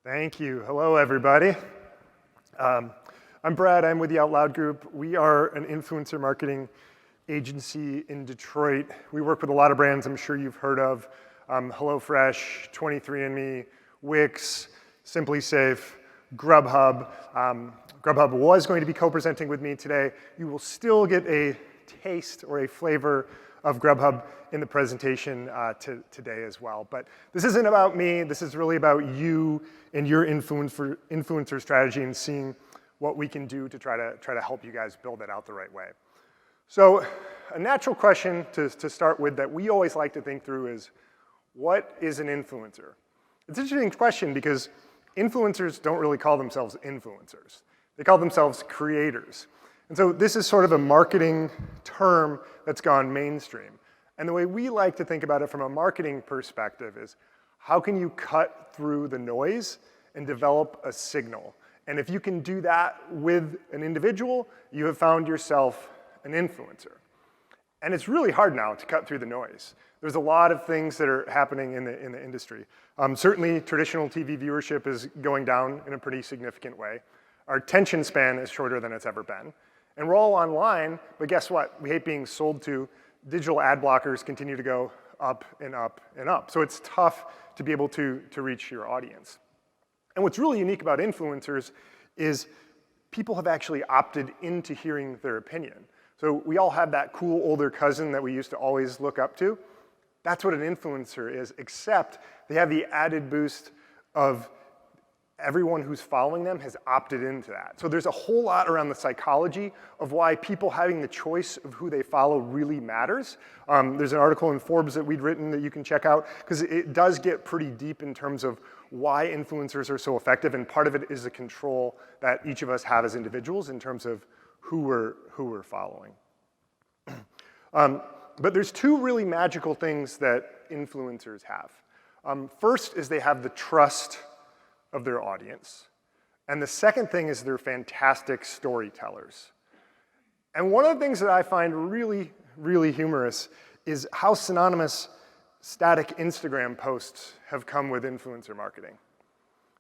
Thank you. Hello, everybody. I'm Brad. I'm with the Out Loud Group. We are an influencer marketing agency in Detroit. We work with a lot of brands I'm sure you've heard of. HelloFresh, 23andMe, Wix, Simply Safe, Grubhub. Grubhub was going to be co-presenting with me today. You will still get a taste or a flavor of Grubhub in the presentation today as well. But this isn't about me. This is really about you and your influencer strategy and seeing what we can do to try to help you guys build it out the right way. So a natural question to start with that we always like to think through is, what is an influencer? It's an interesting question because influencers don't really call themselves influencers. They call themselves creators. And so this is sort of a marketing term that's gone mainstream. And the way we like to think about it from a marketing perspective is, how can you cut through the noise and develop a signal? And if you can do that with an individual, you have found yourself an influencer. And it's really hard now to cut through the noise. There's a lot of things that are happening in the industry. Certainly, traditional TV viewership is going down in a pretty significant way. Our attention span is shorter than it's ever been. And we're all online, but guess what? We hate being sold to. Digital ad blockers continue to go up and up and up. So it's tough to be able to reach your audience. And what's really unique about influencers is people have actually opted into hearing their opinion. So we all have that cool older cousin that we used to always look up to. That's what an influencer is, except they have the added boost of everyone who's following them has opted into that. So there's a whole lot around the psychology of why people having the choice of who they follow really matters. There's an article in Forbes that we'd written that you can check out, because it does get pretty deep in terms of why influencers are so effective, and part of it is the control that each of us have as individuals in terms of who we're following. But there's two really magical things that influencers have. First is they have the trust of their audience. And the second thing is they're fantastic storytellers. And one of the things that I find really, really humorous is how synonymous static Instagram posts have come with influencer marketing.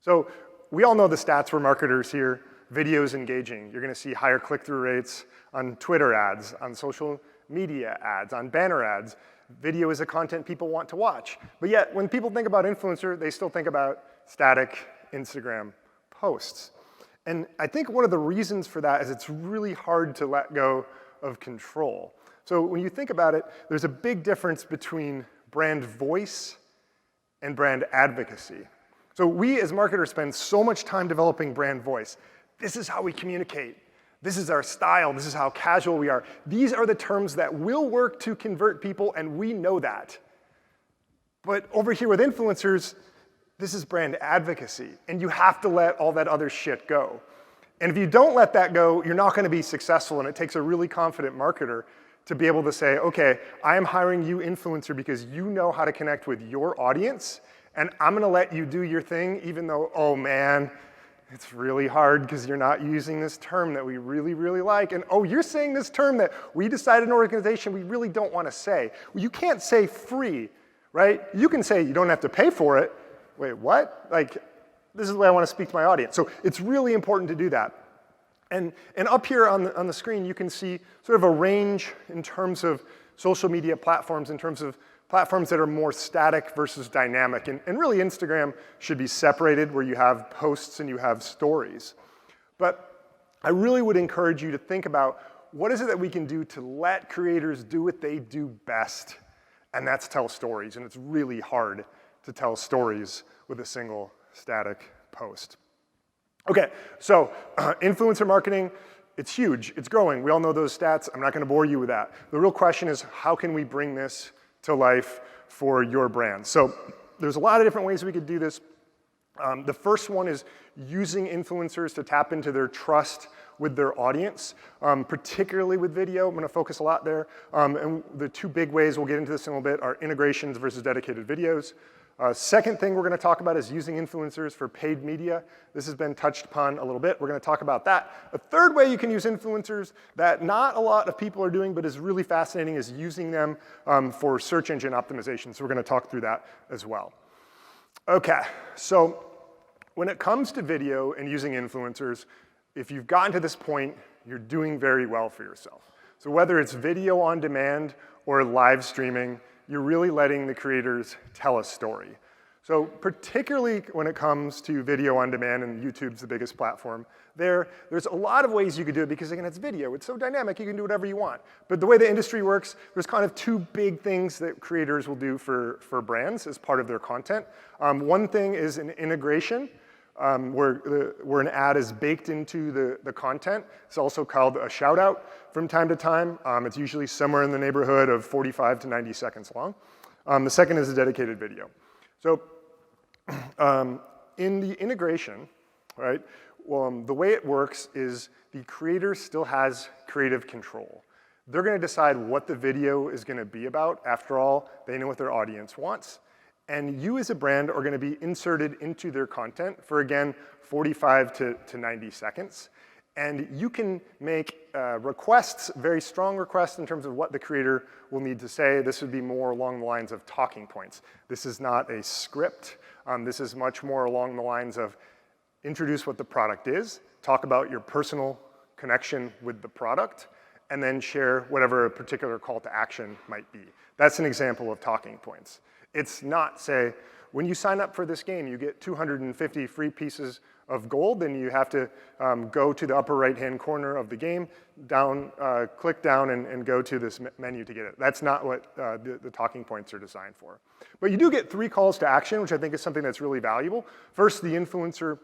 So we all know the stats, we're marketers here. Video is engaging. You're gonna see higher click-through rates on Twitter ads, on social media ads, on banner ads. Video is a content people want to watch. But yet, when people think about influencer, they still think about static Instagram posts. And I think one of the reasons for that is it's really hard to let go of control. So when you think about it, there's a big difference between brand voice and brand advocacy. So we as marketers spend so much time developing brand voice. This is how we communicate. This is our style. This is how casual we are. These are the terms that will work to convert people, and we know that. But over here with influencers, this is brand advocacy, and you have to let all that other shit go. And if you don't let that go, you're not gonna be successful, and it takes a really confident marketer to be able to say, okay, I am hiring you, influencer, because you know how to connect with your audience, and I'm gonna let you do your thing, even though, oh man, it's really hard because you're not using this term that we really, really like, and oh, you're saying this term that we decided in an organization we really don't wanna say. Well, you can't say free, right? You can say you don't have to pay for it. Wait, what? Like, this is the way I want to speak to my audience. So it's really important to do that. And up here on the screen, you can see sort of a range in terms of social media platforms, in terms of platforms that are more static versus dynamic. And really, Instagram should be separated, where you have posts and you have stories. But I really would encourage you to think about, what is it that we can do to let creators do what they do best? And that's tell stories. And it's really hard to tell stories with a single static post. Okay, so influencer marketing, it's huge, it's growing. We all know those stats. I'm not gonna bore you with that. The real question is, how can we bring this to life for your brand? So there's a lot of different ways we could do this. The first one is using influencers to tap into their trust with their audience, particularly with video. I'm gonna focus a lot there. And the two big ways, we'll get into this in a little bit, are integrations versus dedicated videos. Second thing we're gonna talk about is using influencers for paid media. This has been touched upon a little bit. We're gonna talk about that. A third way you can use influencers that not a lot of people are doing but is really fascinating is using them for search engine optimization. So we're gonna talk through that as well. Okay, so when it comes to video and using influencers, if you've gotten to this point, you're doing very well for yourself. So whether it's video on demand or live streaming, you're really letting the creators tell a story. So particularly when it comes to video on demand, and YouTube's the biggest platform, there's a lot of ways you could do it because, again, it's video. It's so dynamic, you can do whatever you want. But the way the industry works, there's kind of two big things that creators will do for brands as part of their content. One thing is an integration, where an ad is baked into the content. It's also called a shout out from time to time. It's usually somewhere in the neighborhood of 45 to 90 seconds long. The second is a dedicated video. So in the integration, right, the way it works is the creator still has creative control. They're gonna decide what the video is gonna be about. After all, they know what their audience wants. And you as a brand are gonna be inserted into their content for, again, 45 to 90 seconds. And you can make requests, very strong requests in terms of what the creator will need to say. This would be more along the lines of talking points. This is not a script. This is much more along the lines of introduce what the product is, talk about your personal connection with the product, and then share whatever a particular call to action might be. That's an example of talking points. It's not, say, when you sign up for this game, you get 250 free pieces of gold, and you have to go to the upper right-hand corner of the game, click down and go to this menu to get it. That's not what the talking points are designed for. But you do get 3 calls to action, which I think is something that's really valuable. First, the influencer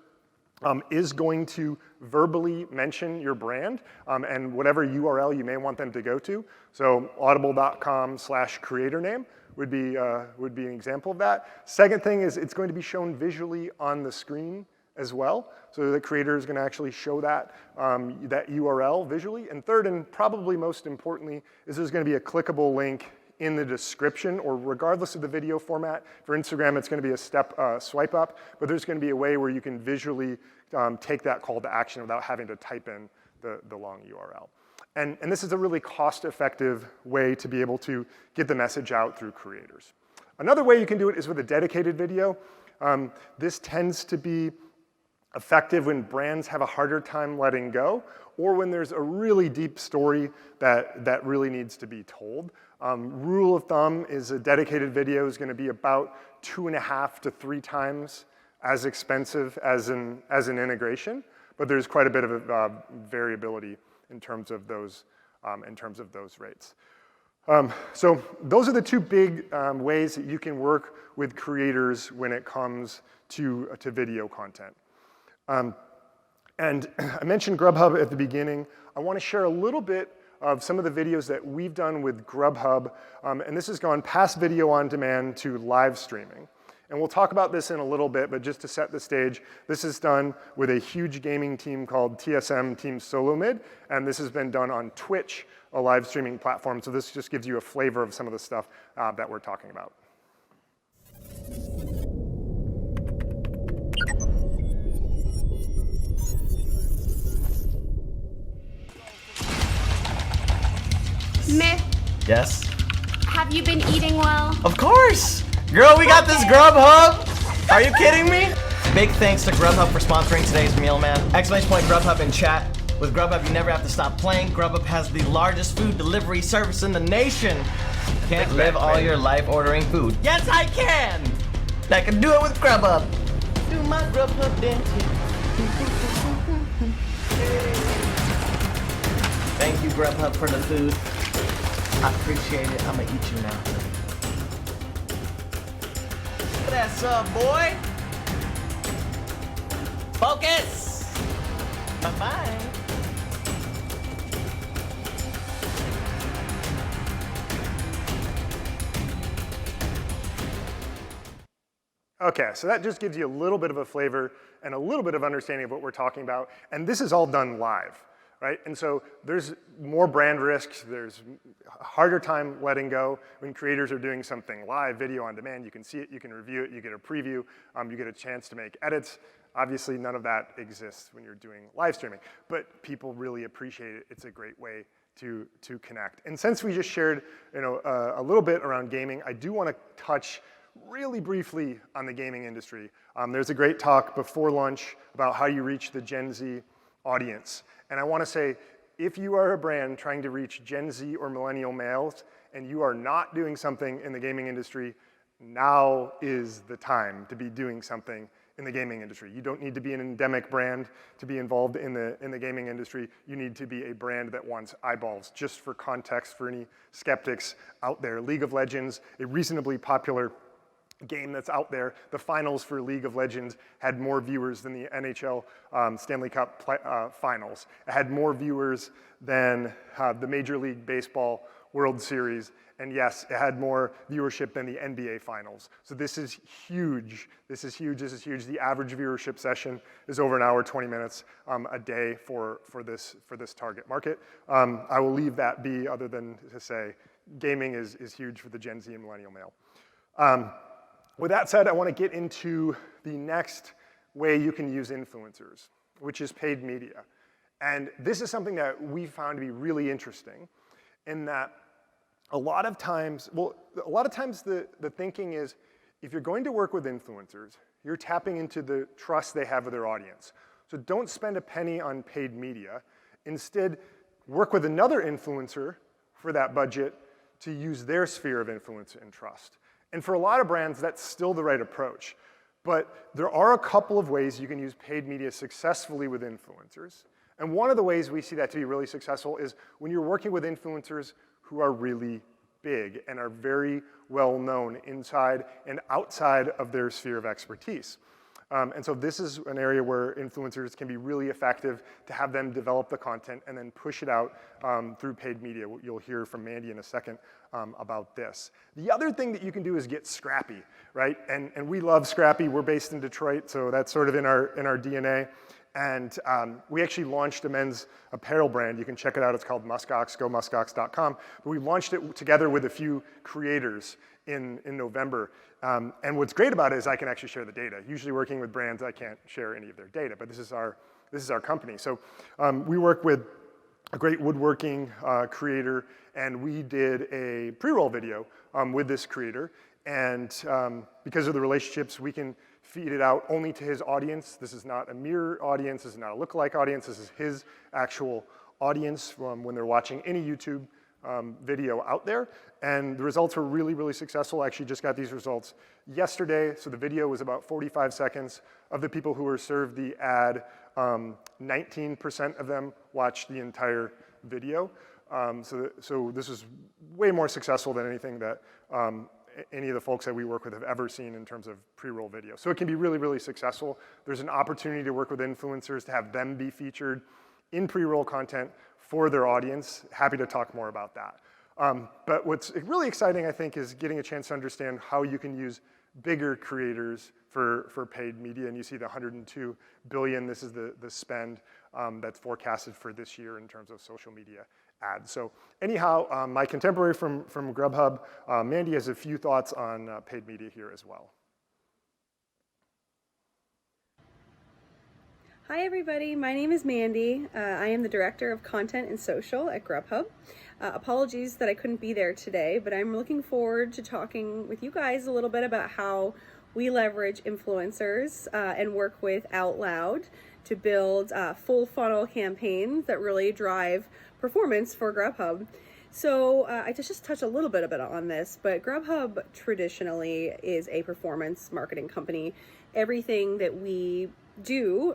is going to verbally mention your brand and whatever URL you may want them to go to. So audible.com/creator name would be an example of that. Second thing is it's going to be shown visually on the screen as well. So the creator is going to actually show that URL visually. And third, and probably most importantly, is there's going to be a clickable link in the description, or regardless of the video format. For Instagram, it's going to be a swipe up, but there's going to be a way where you can visually take that call to action without having to type in the long URL. And this is a really cost-effective way to be able to get the message out through creators. Another way you can do it is with a dedicated video. This tends to be effective when brands have a harder time letting go, or when there's a really deep story that really needs to be told. Rule of thumb is a dedicated video is gonna be about 2.5 to 3 times as expensive as an integration, but there's quite a bit of variability in terms of those rates. So those are the 2 big ways that you can work with creators when it comes to video content. And I mentioned Grubhub at the beginning. I want to share a little bit of some of the videos that we've done with Grubhub, and this has gone past video on demand to live streaming. And we'll talk about this in a little bit, but just to set the stage, this is done with a huge gaming team called TSM Team Solomid, and this has been done on Twitch, a live streaming platform. So this just gives you a flavor of some of the stuff that we're talking about. Myth, Yes? have you been eating well? Of course! Girl, we got this Grubhub! Are you kidding me? Big thanks to Grubhub for sponsoring today's meal, man. Exclamation point Grubhub in chat. With Grubhub, you never have to stop playing. Grubhub has the largest food delivery service in the nation. Can't live all your life ordering food. Yes, I can! I can do it with Grubhub. Do my Grubhub dance. Thank you, Grubhub, for the food. I appreciate it. I'm gonna eat you now. That's up, boy. Focus. Bye-bye. Okay, so that just gives you a little bit of a flavor and a little bit of understanding of what we're talking about. And this is all done live, right? And so there's more brand risks. There's a harder time letting go when creators are doing something live, video on demand. You can see it, you can review it, you get a preview, you get a chance to make edits. Obviously, none of that exists when you're doing live streaming, but people really appreciate it. It's a great way to connect. And since we just shared a little bit around gaming, I do want to touch really briefly on the gaming industry. There's a great talk before lunch about how you reach the Gen Z audience. And I want to say, if you are a brand trying to reach Gen Z or millennial males and you are not doing something in the gaming industry, now is the time to be doing something in the gaming industry. You don't need to be an endemic brand to be involved in the gaming industry. You need to be a brand that wants eyeballs. Just for context, for any skeptics out there, League of Legends, a reasonably popular game that's out there, the finals for League of Legends had more viewers than the NHL Stanley Cup finals. It had more viewers than the Major League Baseball World Series. And yes, it had more viewership than the NBA Finals. So this is huge. This is huge. This is huge. The average viewership session is over an hour, 20 minutes a day for this target market. I will leave that be, other than to say gaming is huge for the Gen Z and millennial male. With that said, I want to get into the next way you can use influencers, which is paid media. And this is something that we found to be really interesting in that a lot of times the thinking is, if you're going to work with influencers, you're tapping into the trust they have with their audience. So don't spend a penny on paid media. Instead, work with another influencer for that budget to use their sphere of influence and trust. And for a lot of brands, that's still the right approach. But there are a couple of ways you can use paid media successfully with influencers. And one of the ways we see that to be really successful is when you're working with influencers who are really big and are very well known inside and outside of their sphere of expertise. And so this is an area where influencers can be really effective to have them develop the content and then push it out through paid media. You'll hear from Mandy in a second about this. The other thing that you can do is get scrappy, right? And we love scrappy. We're based in Detroit, so that's sort of in our DNA. And we actually launched a men's apparel brand. You can check it out. It's called Muskox, gomuskox.com. But we launched it together with a few creators in November. And what's great about it is I can actually share the data. Usually working with brands, I can't share any of their data, but this is our company. So we work with a great woodworking creator, and we did a pre-roll video with this creator. And because of the relationships, we can feed it out only to his audience. This is not a mirror audience. This is not a lookalike audience. This is his actual audience when they're watching any YouTube video out there. And the results were really, really successful. I actually just got these results yesterday. So the video was about 45 seconds. Of the people who were served the ad, 19% of them watched the entire video. So this is way more successful than anything that any of the folks that we work with have ever seen in terms of pre-roll video. So it can be really, really successful. There's an opportunity to work with influencers to have them be featured in pre-roll content for their audience. Happy to talk more about that. But what's really exciting, I think, is getting a chance to understand how you can use bigger creators for paid media. And you see the $102 billion. This is the spend that's forecasted for this year in terms of social media ads. So anyhow, my contemporary from Grubhub, Mandy, has a few thoughts on paid media here as well. Hi everybody, my name is Mandy. I am the Director of Content and Social at Grubhub. Apologies that I couldn't be there today, but I'm looking forward to talking with you guys a little bit about how we leverage influencers and work with Out Loud to build full funnel campaigns that really drive performance for Grubhub. So I just touch a little bit on this, but Grubhub traditionally is a performance marketing company. Everything that we do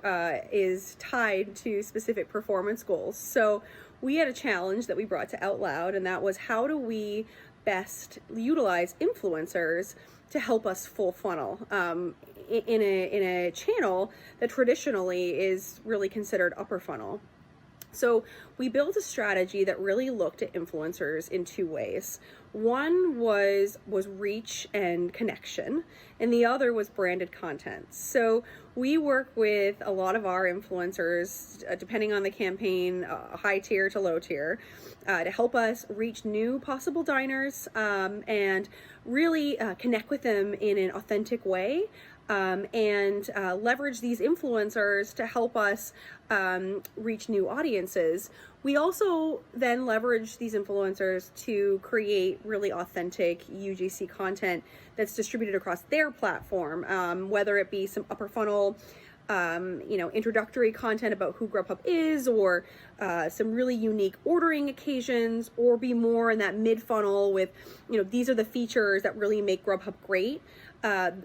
is tied to specific performance goals. So we had a challenge that we brought to Out Loud, and that was, how do we best utilize influencers to help us full funnel in a channel that traditionally is really considered upper funnel. So we built a strategy that really looked at influencers in two ways. One was reach and connection, and the other was branded content. So we work with a lot of our influencers, depending on the campaign, high tier to low tier, to help us reach new possible diners and really connect with them in an authentic way, and leverage these influencers to help us reach new audiences. We also then leverage these influencers to create really authentic UGC content that's distributed across their platform, whether it be some upper funnel introductory content about who Grubhub is, or some really unique ordering occasions, or be more in that mid funnel with, these are the features that really make Grubhub great.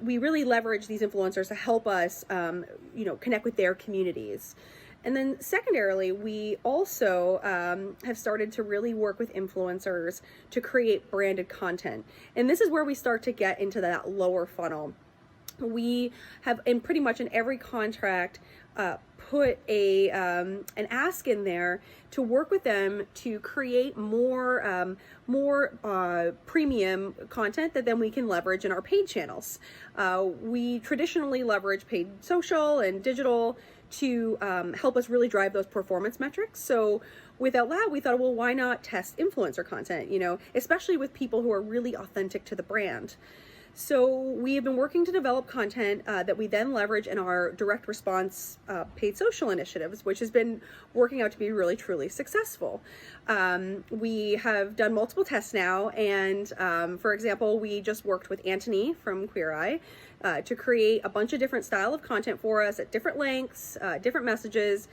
We really leverage these influencers to help us, connect with their communities. And then secondarily, we also have started to really work with influencers to create branded content. And this is where we start to get into that lower funnel. We have, pretty much in every contract, put an ask in there to work with them to create more premium content that then we can leverage in our paid channels. We traditionally leverage paid social and digital to help us really drive those performance metrics. So with Out Loud, we thought, well, why not test influencer content, especially with people who are really authentic to the brand. So we have been working to develop content that we then leverage in our direct response paid social initiatives, which has been working out to be really, truly successful. We have done multiple tests now, and for example, we just worked with Anthony from Queer Eye to create a bunch of different style of content for us at different lengths, different messages,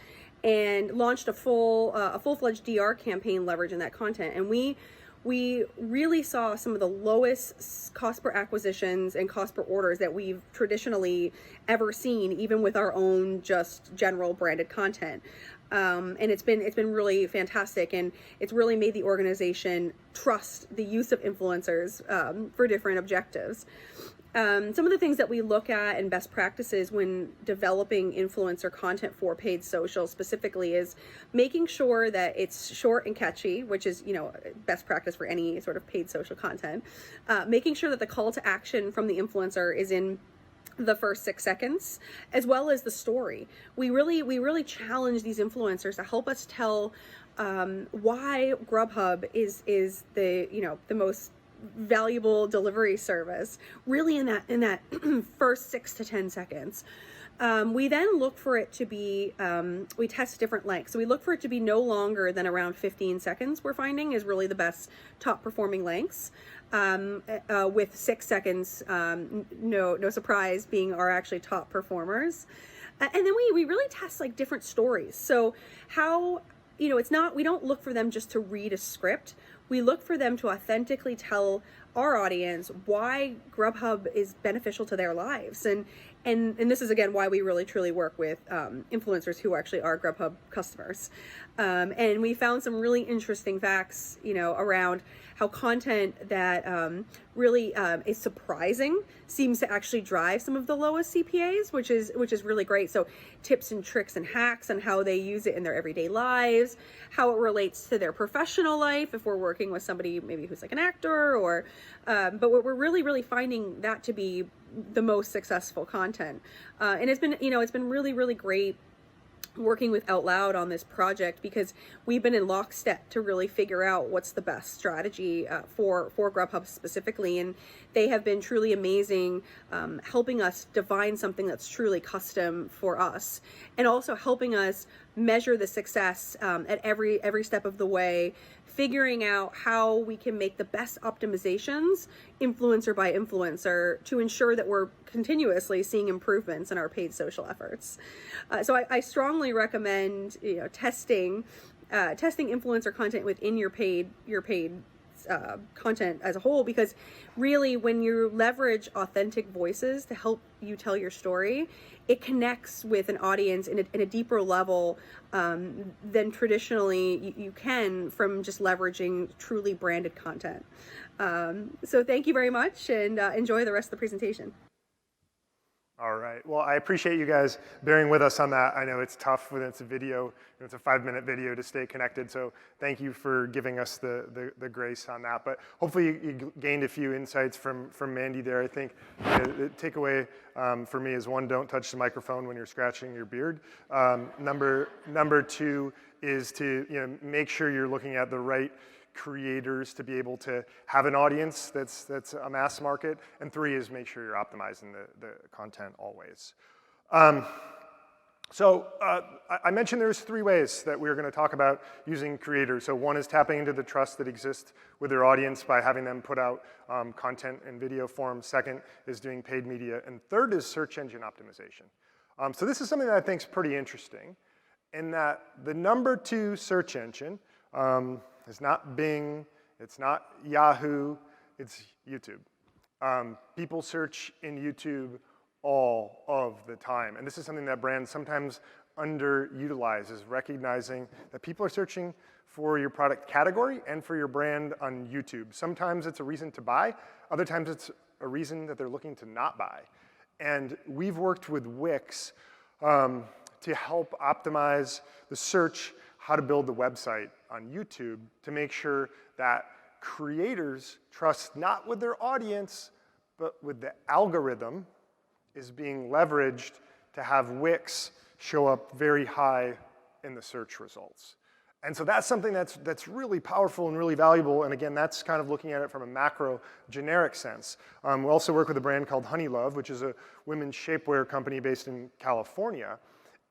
and launched a full-fledged DR campaign leveraging that content. And we really saw some of the lowest cost per acquisitions and cost per orders that we've traditionally ever seen, even with our own just general branded content. And it's been really fantastic, and it's really made the organization trust the use of influencers for different objectives. Some of the things that we look at and best practices when developing influencer content for paid social specifically is making sure that it's short and catchy, which is, best practice for any sort of paid social content. Making sure that the call to action from the influencer is in the first 6 seconds, as well as the story. We really challenge these influencers to help us tell why Grubhub is the most valuable delivery service, really in that first 6 to 10 seconds. We then look for it to be, we test different lengths. So we look for it to be no longer than around 15 seconds, we're finding is really the best top performing lengths. With 6 seconds, no surprise, being our actually top performers. And then we really test like different stories. So how, we don't look for them just to read a script. We look for them to authentically tell our audience why Grubhub is beneficial to their lives. And this is, again, why we really truly work with influencers who actually are Grubhub customers. And we found some really interesting facts, around how content that really is surprising seems to actually drive some of the lowest CPAs, which is really great. So tips and tricks and hacks on how they use it in their everyday lives, how it relates to their professional life if we're working with somebody maybe who's like an actor, or but we're really finding that to be the most successful content. And it's been really, really great working with Out Loud on this project, because we've been in lockstep to really figure out what's the best strategy for Grubhub specifically, and they have been truly amazing, helping us define something that's truly custom for us, and also helping us measure the success at every step of the way, figuring out how we can make the best optimizations influencer by influencer to ensure that we're continuously seeing improvements in our paid social efforts. So I strongly recommend testing influencer content within your paid content as a whole, because really when you leverage authentic voices to help you tell your story, it connects with an audience in a deeper level than traditionally you can from just leveraging truly branded content. So thank you very much, and enjoy the rest of the presentation. All right. Well, I appreciate you guys bearing with us on that. I know it's tough when it's a video, and it's a 5-minute video, to stay connected. So thank you for giving us the grace on that. But hopefully you gained a few insights from Mandy there. I think the takeaway for me is, one, don't touch the microphone when you're scratching your beard. Number two is to make sure you're looking at the right creators to be able to have an audience that's a mass market. And 3 is make sure you're optimizing the content always. I mentioned there's 3 ways that we're gonna talk about using creators. So 1 is tapping into the trust that exists with their audience by having them put out content in video form. 2nd is doing paid media. And 3rd is search engine optimization. So this is something that I think is pretty interesting in that the number 2 search engine is not Bing, it's not Yahoo, it's YouTube. People search in YouTube all of the time. And this is something that brands sometimes underutilize, is recognizing that people are searching for your product category and for your brand on YouTube. Sometimes it's a reason to buy, other times it's a reason that they're looking to not buy. And we've worked with Wix to help optimize the search, how to build the website on YouTube to make sure that creators trust not with their audience, but with the algorithm is being leveraged to have Wix show up very high in the search results. And so that's something that's really powerful and really valuable. And again, that's kind of looking at it from a macro, generic sense. We also work with a brand called Honeylove, which is a women's shapewear company based in California.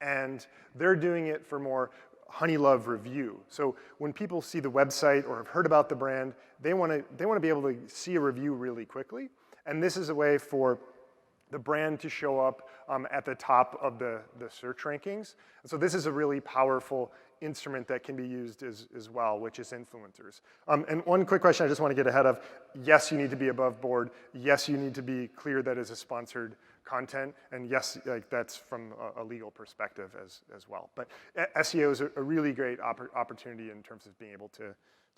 And they're doing it for more Honeylove review. So when people see the website or have heard about the brand, they want to be able to see a review really quickly. And this is a way for the brand to show up at the top of the search rankings. And so this is a really powerful instrument that can be used as well, which is influencers. And one quick question I just want to get ahead of. Yes, you need to be above board. Yes, you need to be clear that it's a sponsored content. And yes, like that's from a legal perspective as well. But SEO is a really great opportunity in terms of being able to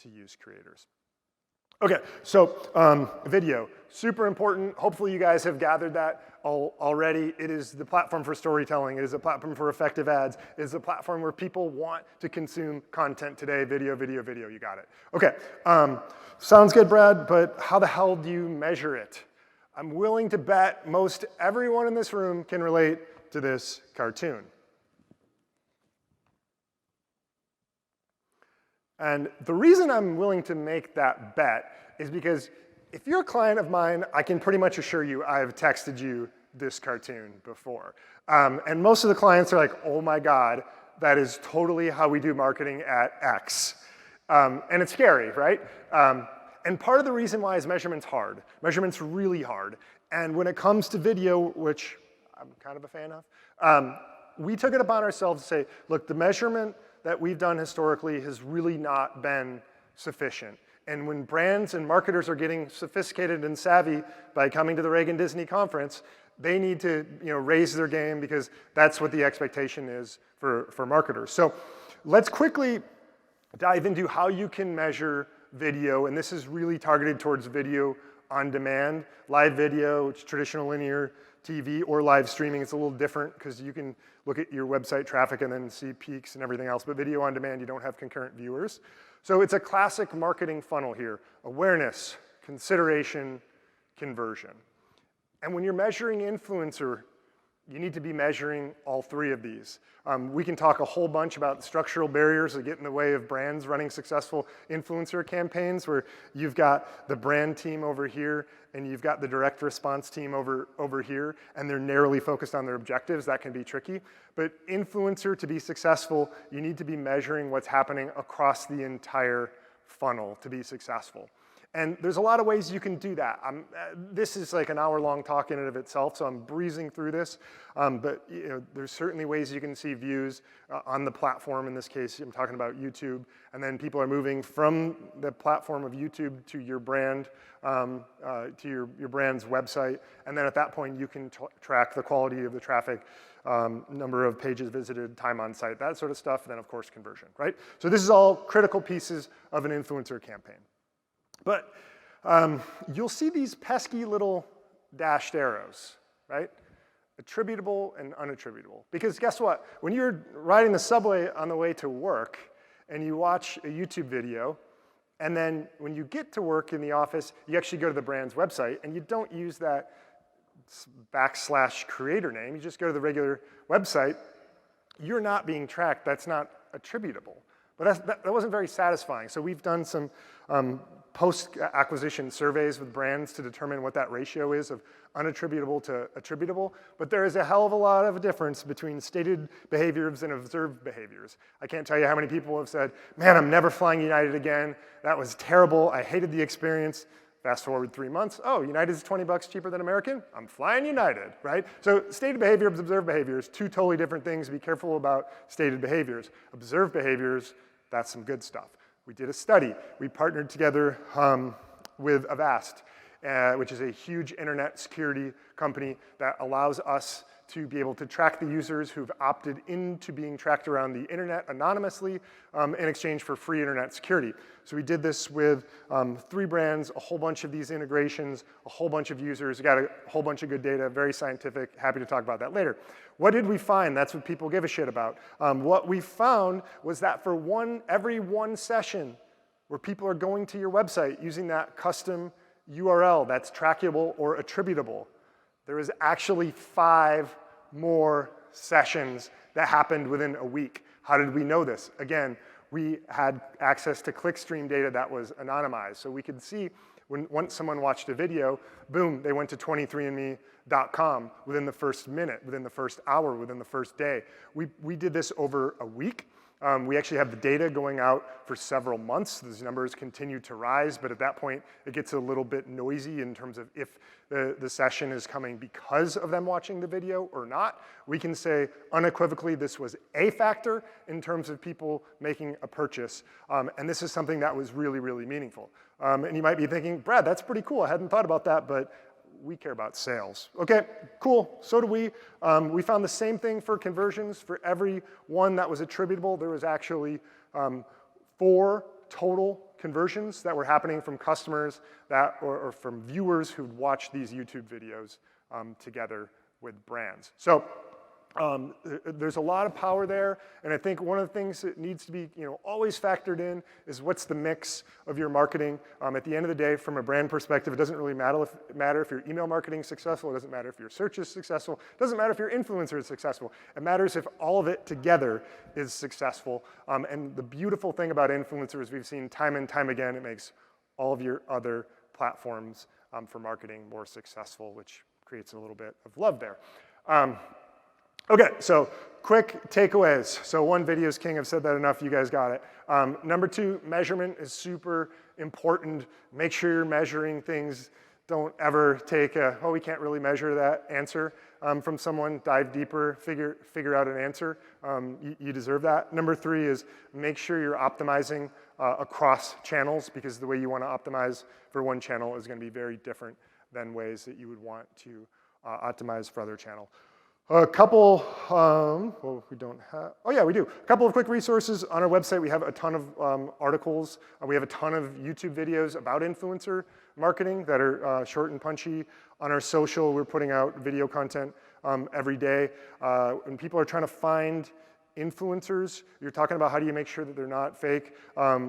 use creators. Okay, so video, super important. Hopefully you guys have gathered that already. It is the platform for storytelling. It is a platform for effective ads. It is a platform where people want to consume content today. Video, video, video, you got it. Okay, sounds good, Brad, but how the hell do you measure it? I'm willing to bet most everyone in this room can relate to this cartoon. And the reason I'm willing to make that bet is because if you're a client of mine, I can pretty much assure you I've texted you this cartoon before. And most of the clients are like, oh my God, that is totally how we do marketing at X. And it's scary, right? And part of the reason why is measurement's hard. Measurement's really hard. And when it comes to video, which I'm kind of a fan of, we took it upon ourselves to say, look, the measurement that we've done historically has really not been sufficient. And when brands and marketers are getting sophisticated and savvy by coming to the Reagan Disney conference, they need to raise their game because that's what the expectation is for marketers. So let's quickly dive into how you can measure video, and this is really targeted towards video on demand. Live video, which is traditional linear TV, or live streaming. It's a little different because you can look at your website traffic and then see peaks and everything else, but video on demand, you don't have concurrent viewers. So it's a classic marketing funnel here. Awareness, consideration, conversion. And when you're measuring influencer, you need to be measuring all 3 of these. We can talk a whole bunch about structural barriers that get in the way of brands running successful influencer campaigns, where you've got the brand team over here and you've got the direct response team over here, and they're narrowly focused on their objectives. That can be tricky. But influencer, to be successful, you need to be measuring what's happening across the entire funnel to be successful. And there's a lot of ways you can do that. This is like an hour-long talk in and of itself, so I'm breezing through this. But there's certainly ways you can see views on the platform. In this case, I'm talking about YouTube. And then people are moving from the platform of YouTube to your brand, to your brand's website. And then at that point, you can track the quality of the traffic, number of pages visited, time on site, that sort of stuff. And then, of course, conversion, right? So this is all critical pieces of an influencer campaign. But you'll see these pesky little dashed arrows, right? Attributable and unattributable. Because guess what? When you're riding the subway on the way to work and you watch a YouTube video, and then when you get to work in the office, you actually go to the brand's website and you don't use that / creator name, you just go to the regular website, you're not being tracked. That's not attributable. But that wasn't very satisfying. So we've done some post-acquisition surveys with brands to determine what that ratio is of unattributable to attributable, but there is a hell of a lot of difference between stated behaviors and observed behaviors. I can't tell you how many people have said, man, I'm never flying United again. That was terrible. I hated the experience. Fast forward 3 months. Oh, United's $20 cheaper than American? I'm flying United, right? So stated behaviors, observed behaviors, two totally different things. Be careful about stated behaviors. Observed behaviors, that's some good stuff. We did a study. We partnered together with Avast, which is a huge internet security company that allows us to be able to track the users who've opted into being tracked around the internet anonymously in exchange for free internet security. So we did this with 3 brands, a whole bunch of these integrations, a whole bunch of users. We got a whole bunch of good data, very scientific. Happy to talk about that later. What did we find? That's what people give a shit about. What we found was that for every one session where people are going to your website using that custom URL that's trackable or attributable, there was actually 5 more sessions that happened within a week. How did we know this? Again, we had access to clickstream data that was anonymized. So we could see once someone watched a video, boom, they went to 23andme.com within the first minute, within the first hour, within the first day. We did this over a week. We actually have the data going out for several months. These numbers continue to rise, but at that point, it gets a little bit noisy in terms of if the session is coming because of them watching the video or not. We can say unequivocally this was a factor in terms of people making a purchase, and this is something that was really, really meaningful. And you might be thinking, Brad, that's pretty cool. I hadn't thought about that, but we care about sales. Okay, cool, so do we. We found the same thing for conversions. For every one that was attributable, there was actually 4 total conversions that were happening from customers or from viewers who'd watched these YouTube videos together with brands. So there's a lot of power there, and I think one of the things that needs to be always factored in is what's the mix of your marketing. At the end of the day, from a brand perspective, it doesn't really matter if your email marketing is successful. It doesn't matter if your search is successful. It doesn't matter if your influencer is successful. It matters if all of it together is successful. And the beautiful thing about influencers, we've seen time and time again, it makes all of your other platforms for marketing more successful, which creates a little bit of love there. Okay, so quick takeaways. So 1, video's king. I've said that enough. You guys got it. Number 2, measurement is super important. Make sure you're measuring things. Don't ever take oh, we can't really measure that answer from someone. Dive deeper, figure out an answer. You deserve that. Number 3 is make sure you're optimizing across channels, because the way you want to optimize for one channel is going to be very different than ways that you would want to optimize for other channels. A couple, well, we don't have, oh yeah, we do. A couple of quick resources on our website. We have a ton of articles. We have a ton of YouTube videos about influencer marketing that are short and punchy. On our social, we're putting out video content every day. When people are trying to find influencers, you're talking about how do you make sure that they're not fake.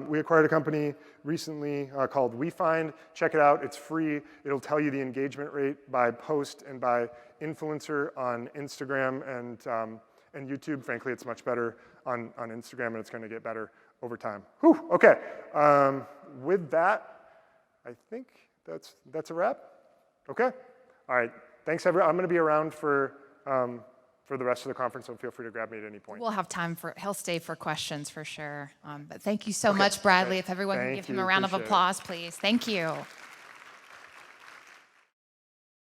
We acquired a company recently called WeFind. Check it out, it's free. It'll tell you the engagement rate by post and by influencer on Instagram and YouTube. Frankly, it's much better on Instagram, and it's going to get better over time. Whew, okay, with that, I think that's a wrap. Okay, all right, thanks everyone. I'm going to be around for the rest of the conference, so feel free to grab me at any point. We'll have time he'll stay for questions for sure. But thank you so much, Bradley. If everyone can give him a round of applause, please. Thank you.